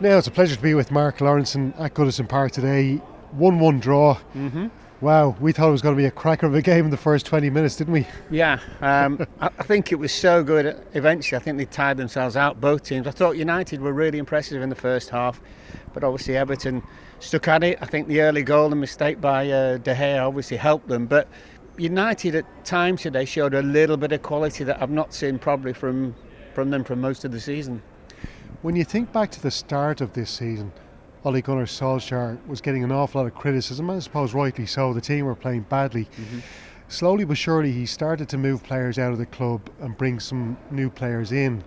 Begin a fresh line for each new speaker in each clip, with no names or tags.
Now it's a pleasure to be with Mark Lawrenson at Goodison Park today. 1-1 draw.
Mm-hmm.
Wow, we thought it was going to be a cracker of a game in the first 20 minutes, didn't we?
Yeah, I think it was so good. Eventually, I think they tied themselves out, both teams. I thought United were really impressive in the first half, but obviously Everton stuck at it. I think the early goal and mistake by De Gea obviously helped them, but United at times today showed a little bit of quality that I've not seen probably from them for most of the season.
When you think back to the start of this season, Ole Gunnar Solskjaer was getting an awful lot of criticism, and I suppose rightly so. The team were playing badly.
Mm-hmm.
Slowly but surely he started to move players out of the club and bring some new players in.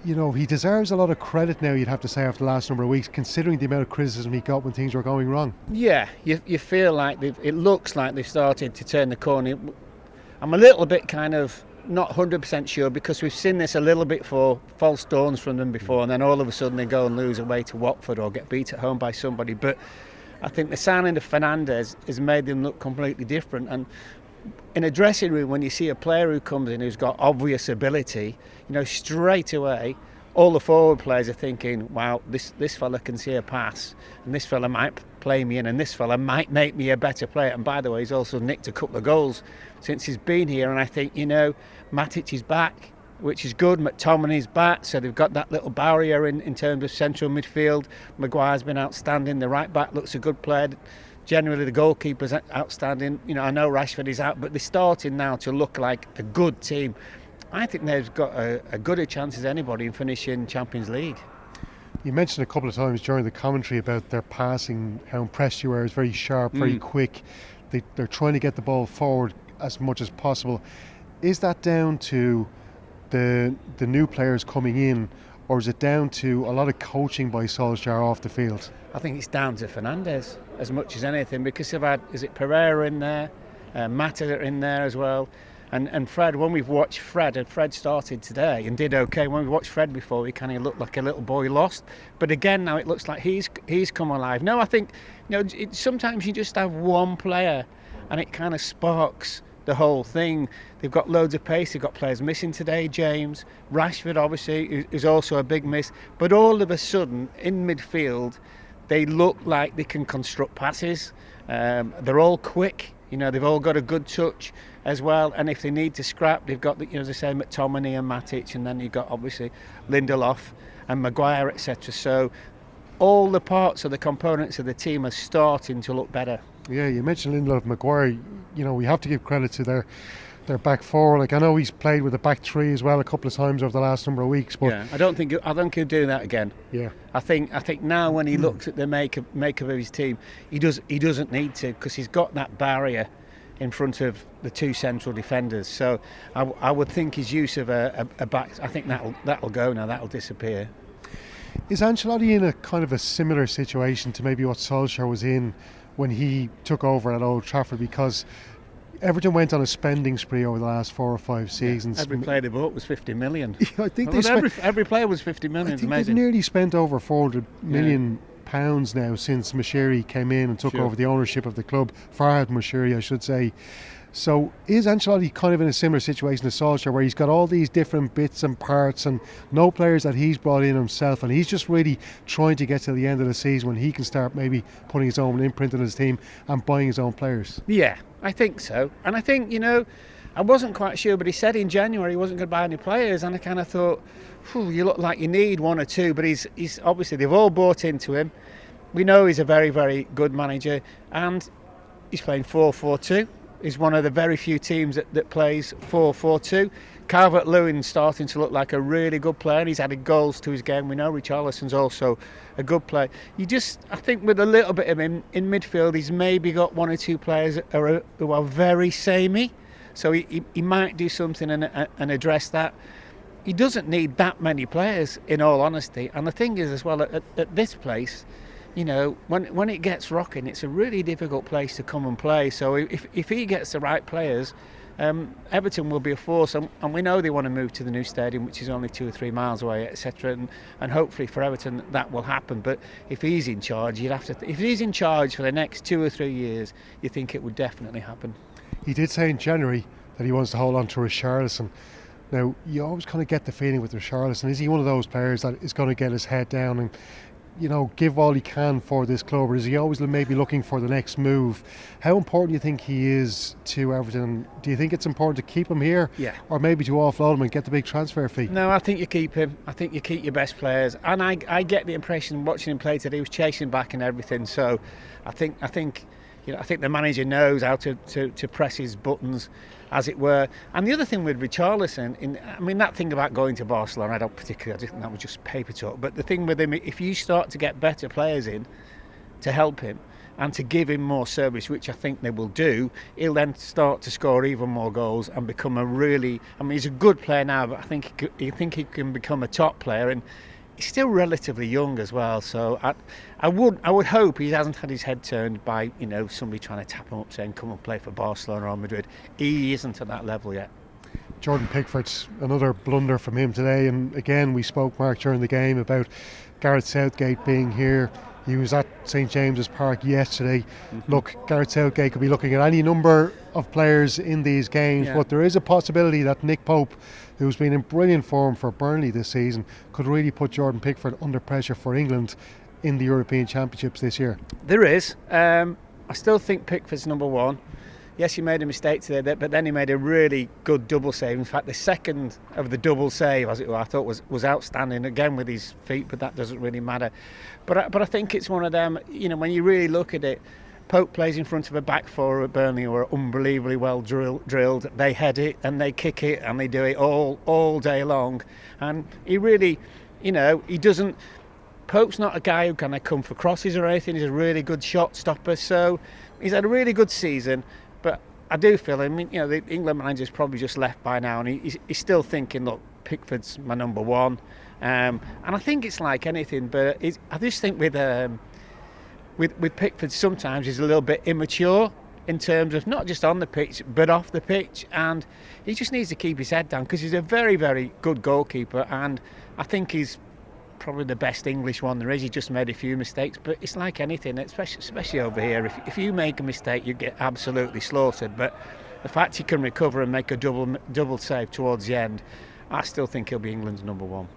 You know, he deserves a lot of credit now, you'd have to say, after the last number of weeks, considering the amount of criticism he got when things were going wrong.
Yeah, you feel like it looks like they've started to turn the corner. I'm a little bit kind of not 100% sure, because we've seen this a little bit for false dawns from them before, and then all of a sudden they go and lose away to Watford or get beat at home by somebody. But I think the signing of Fernandes has made them look completely different. And in a dressing room, when you see a player who comes in who's got obvious ability, straight away all the forward players are thinking, wow, this fella can see a pass, and this fella might play me in, and this fella might make me a better player. And by the way, he's also nicked a couple of goals since he's been here. And I think, Matic is back, which is good. McTominay's back, so they've got that little barrier in terms of central midfield. Maguire's been outstanding. The right back looks a good player. Generally, the goalkeeper's outstanding. I know Rashford is out, but they're starting now to look like a good team. I think they've got a good a chance as anybody in finishing Champions League.
You mentioned a couple of times during the commentary about their passing, how impressed you were. It's very sharp, very quick. They're trying to get the ball forward as much as possible. Is that down to the new players coming in, or is it down to a lot of coaching by Solskjaer off the field?
I think it's down to Fernandes as much as anything, because they've had, is it Pereira in there, Mata in there as well. And Fred, when we've watched Fred, and Fred started today and did okay. When we watched Fred before, he kind of looked like a little boy lost. But again, now it looks like he's come alive. No, I think sometimes you just have one player and it kind of sparks the whole thing. They've got loads of pace. They've got players missing today. James, Rashford, obviously, is also a big miss. But all of a sudden, in midfield, they look like they can construct passes. They're all quick. They've all got a good touch as well, and if they need to scrap, they've got as I say, McTominay and Matic, and then you've got obviously Lindelof and Maguire, etc. So all the parts of the components of the team are starting to look better.
Yeah, you mentioned Lindelof, Maguire. We have to give credit to their back four. Like, I know he's played with a back three as well a couple of times over the last number of weeks, but
yeah, I don't think he'll do that again.
Yeah,
I think now when he looks at the makeup of his team, he doesn't need to, because he's got that barrier in front of the two central defenders. So I would think his use of a back, I think that'll go now. That'll disappear.
Is Ancelotti in a kind of a similar situation to maybe what Solskjaer was in when he took over at Old Trafford? Because Everton went on a spending spree over the last 4 or 5 seasons.
Every player they bought was 50 million.
I think
every player was 50 million.
I think
amazing.
They've nearly spent over 400 million pounds now since Moshiri came in and took over the ownership of the club. Farhad Moshiri, I should say. So is Ancelotti kind of in a similar situation as Solskjaer, where he's got all these different bits and parts and no players that he's brought in himself, and he's just really trying to get to the end of the season when he can start maybe putting his own imprint on his team and buying his own players?
Yeah, I think so. And I think, I wasn't quite sure, but he said in January he wasn't going to buy any players, and I kind of thought, you look like you need one or two, but he's obviously, they've all bought into him. We know he's a very, very good manager, and he's playing 4-4-2. He's one of the very few teams that plays 4-4-2. Calvert-Lewin's starting to look like a really good player, and he's added goals to his game. We know Richarlison's also a good player. I think with a little bit of him in midfield, he's maybe got one or two players who are very samey. So he might do something and address that. He doesn't need that many players, in all honesty. And the thing is as well, at this place, when it gets rocking, it's a really difficult place to come and play. So if he gets the right players, Everton will be a force, and we know they want to move to the new stadium, which is only 2 or 3 miles away, etc. And hopefully for Everton that will happen. But if he's in charge, if he's in charge for the next 2 or 3 years, you think it would definitely happen.
He did say in January that he wants to hold on to Richarlison. Now, you always kind of get the feeling with Richarlison, is he one of those players that is going to get his head down and give all he can for this club, or is he always maybe looking for the next move? How important do you think he is to Everton? Do you think it's important to keep him here, or maybe to offload him and get the big transfer fee?
No, I think you keep him. I think you keep your best players, and I get the impression watching him play today, he was chasing back and everything. So, I think the manager knows how to press his buttons, as it were. And the other thing with Richarlison, that thing about going to Barcelona, I think that was just paper talk. But the thing with him, if you start to get better players in to help him and to give him more service, which I think they will do, he'll then start to score even more goals and become he's a good player now, but I think he can become a top player, and he's still relatively young as well. So I would hope he hasn't had his head turned by somebody trying to tap him up saying come and play for Barcelona or Madrid. He isn't at that level yet.
Jordan Pickford's another blunder from him today, and again we spoke, Mark, during the game about Gareth Southgate being here. He was at St James's Park yesterday. Look, Gareth Southgate could be looking at any number of players in these games, but there is a possibility that Nick Pope, who's been in brilliant form for Burnley this season, could really put Jordan Pickford under pressure for England in the European Championships this year.
There is. I still think Pickford's number one. Yes, he made a mistake today, but then he made a really good double save. In fact, the second of the double save, as it were, I thought was outstanding, again with his feet, but that doesn't really matter. But I think it's one of them, when you really look at it, Pope plays in front of a back four at Burnley who are unbelievably well drilled. They head it and they kick it and they do it all day long. And he really, he doesn't... Pope's not a guy who can come for crosses or anything. He's a really good shot stopper. So he's had a really good season. But I do feel, the England manager's probably just left by now, and he's still thinking, look, Pickford's my number one. And I think it's like anything, but I just think with Pickford sometimes he's a little bit immature in terms of not just on the pitch but off the pitch, and he just needs to keep his head down because he's a very, very good goalkeeper, and I think he's probably the best English one there is. He just made a few mistakes, but it's like anything, especially over here. If you make a mistake, you get absolutely slaughtered. But the fact he can recover and make a double save towards the end, I still think he'll be England's number one.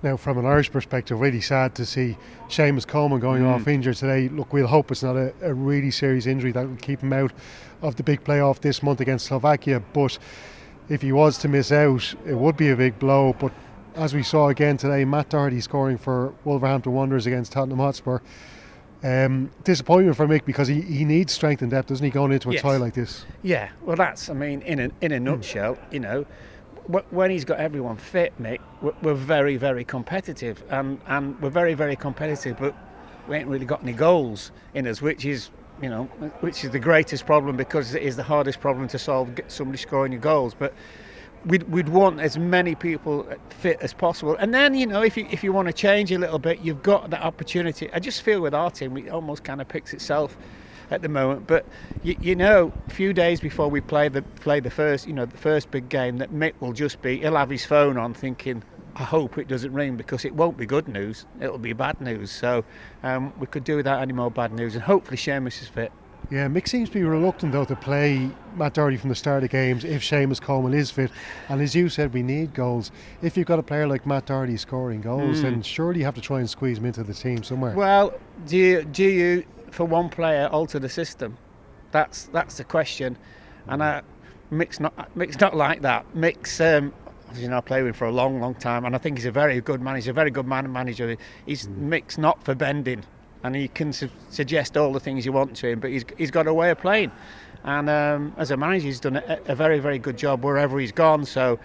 Now, from an Irish perspective, really sad to see Seamus Coleman going off injured today. Look, we'll hope it's not a really serious injury that will keep him out of the big playoff this month against Slovakia. But if he was to miss out, it would be a big blow. But as we saw again today, Matt Doherty scoring for Wolverhampton Wanderers against Tottenham Hotspur. Disappointment for Mick because he needs strength and depth, doesn't he, going into a tie like this? Yeah,
well, that's, in a nutshell, when he's got everyone fit, Mick, we're very, very competitive, and we're very, very competitive, but we ain't really got any goals in us, which is the greatest problem, because it is the hardest problem to solve, get somebody scoring your goals. But we'd want as many people fit as possible, and then if you want to change a little bit, you've got that opportunity. I just feel with our team, it almost kind of picks itself at the moment. But a few days before we play the first big game, that Mick will he'll have his phone on thinking, I hope it doesn't ring, because it won't be good news, it'll be bad news. So we could do without any more bad news, and hopefully Seamus is fit.
Yeah, Mick seems to be reluctant though to play Matt Doherty from the start of games if Seamus Coleman is fit. And as you said, we need goals. If you've got a player like Matt Doherty scoring goals, then surely you have to try and squeeze him into the team somewhere.
Well, do you for one player alter the system? That's the question. And Mick's not like that. Mick's I played with him for a long time, and I think he's a very good manager. A very good manager. Mick's not for bending, and he can suggest all the things you want to him, but he's got a way of playing, and as a manager he's done a very, very good job wherever he's gone. So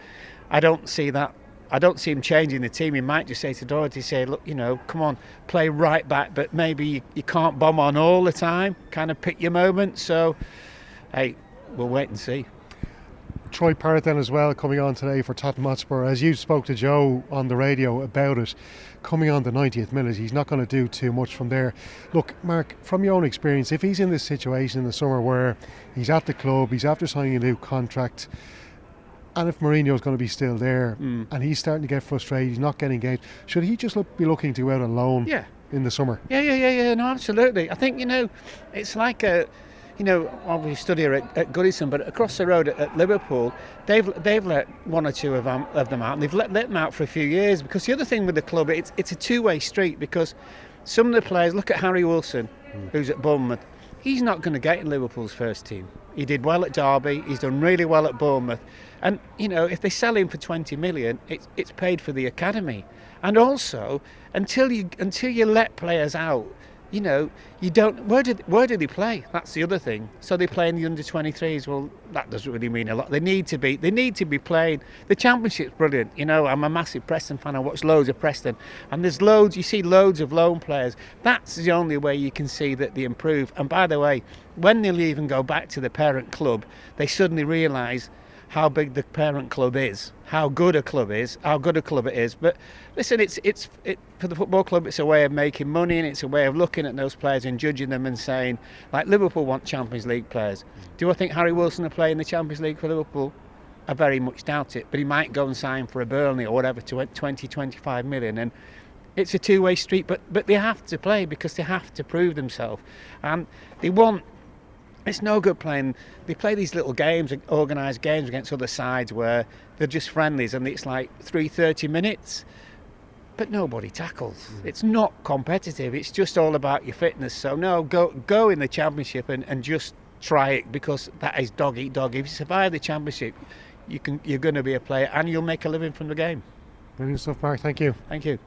I don't see him changing the team. He might just say to Doherty, look, come on, play right back, but maybe you can't bomb on all the time, kind of pick your moment. So hey, we'll wait and see.
Troy Parrott then as well coming on today for Tottenham Hotspur. As you spoke to Joe on the radio about it, coming on the 90th minute, he's not going to do too much from there. Look, Mark, from your own experience, if he's in this situation in the summer where he's at the club, he's after signing a new contract, and if Mourinho's going to be still there and he's starting to get frustrated, he's not getting games, should he just be looking to go out on loan in the summer?
Yeah, no, absolutely. I think, it's like we study here at Goodison, but across the road at Liverpool, they've let one or two of them out, and they've let them out for a few years, because the other thing with the club, it's a two-way street, because Some of the players, look at Harry Wilson, who's at Bournemouth. He's not going to get in Liverpool's first team. He did well at Derby. He's done really well at Bournemouth. And, you know, if they sell him for 20 million, it's paid for the academy. And also, until you let players out, you know, you don't. Where do they play? That's the other thing. So they play in the under-23s. Well, that doesn't really mean a lot. They need to be playing. The Championship's brilliant. You know, I'm a massive Preston fan. I watch loads of Preston, and there's loads. You see loads of loan players. That's the only way you can see that they improve. And by the way, when they leave and go back to the parent club, they suddenly realise how big the parent club is, how good a club it is. But listen, it's for the football club, it's a way of making money, and it's a way of looking at those players and judging them and saying, like, Liverpool want Champions League players. Do I think Harry Wilson will play in the Champions League for Liverpool? I very much doubt it, but he might go and sign for a Burnley or whatever to 20, 25 million, and it's a two-way street, but they have to play because they have to prove themselves, and they want. It's no good playing. They play these little games, organised games against other sides where they're just friendlies, and it's like 30 minutes, but nobody tackles. It's not competitive. It's just all about your fitness. So no, go in the Championship and just try it, because that is dog eat dog. If you survive the Championship, you're going to be a player and you'll make a living from the game.
Brilliant stuff, Mark. Thank you.
Thank you.